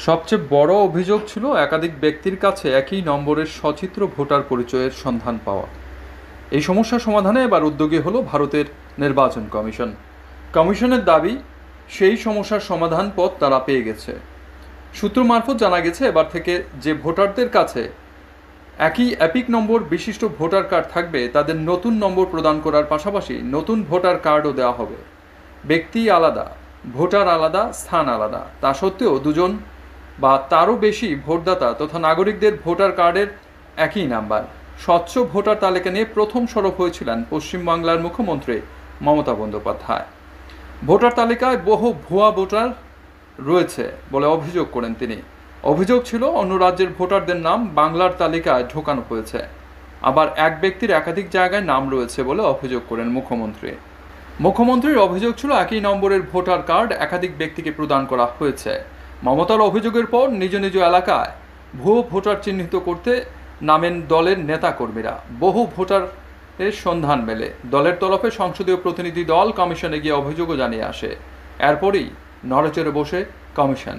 সবচেয়ে বড় অভিযোগ ছিল একাধিক ব্যক্তির কাছে একই নম্বরের সচিত্র ভোটার পরিচয়ের সন্ধান পাওয়া। এই সমস্যা সমাধানে এবার উদ্যোগী হলো ভারতের নির্বাচন কমিশন। কমিশনের দাবি, সেই সমস্যার সমাধান পথ তারা পেয়ে গেছে। সূত্র মারফত জানা গেছে, এবার থেকে যে ভোটারদের কাছে একই এপিক নম্বর বিশিষ্ট ভোটার কার্ড থাকবে, তাদের নতুন নম্বর প্রদান করার পাশাপাশি নতুন ভোটার কার্ডও দেওয়া হবে। ব্যক্তি আলাদা, ভোটার আলাদা, স্থান আলাদা, তা সত্ত্বেও দুজন বা তারও বেশি ভোটদাতা তথা নাগরিকদের ভোটার কার্ডের একই নাম্বার। স্বচ্ছ ভোটার তালিকা নিয়ে প্রথম সরব হয়েছিলেন পশ্চিমবাংলার মুখ্যমন্ত্রী মমতা বন্দ্যোপাধ্যায়। ভোটার তালিকায় বহু ভুয়া ভোটার রয়েছে বলে অভিযোগ করেন তিনি। অভিযোগ ছিল, অন্য রাজ্যের ভোটারদের নাম বাংলার তালিকায় ঢোকানো হয়েছে, আবার এক ব্যক্তির একাধিক জায়গায় নাম রয়েছে বলে অভিযোগ করেন মুখ্যমন্ত্রীর অভিযোগ ছিল, একই নম্বরের ভোটার কার্ড একাধিক ব্যক্তিকে প্রদান করা হয়েছে। মমতার অভিযোগের পর নিজ নিজ এলাকায় ভুয়ো ভোটার চিহ্নিত করতে নামেন দলের নেতাকর্মীরা। বহু ভোটারের সন্ধান মেলে। দলের তরফে সংসদীয় প্রতিনিধি দল কমিশনে গিয়ে অভিযোগও জানিয়ে আসে। এরপরই নড়েচড়ে বসে কমিশন।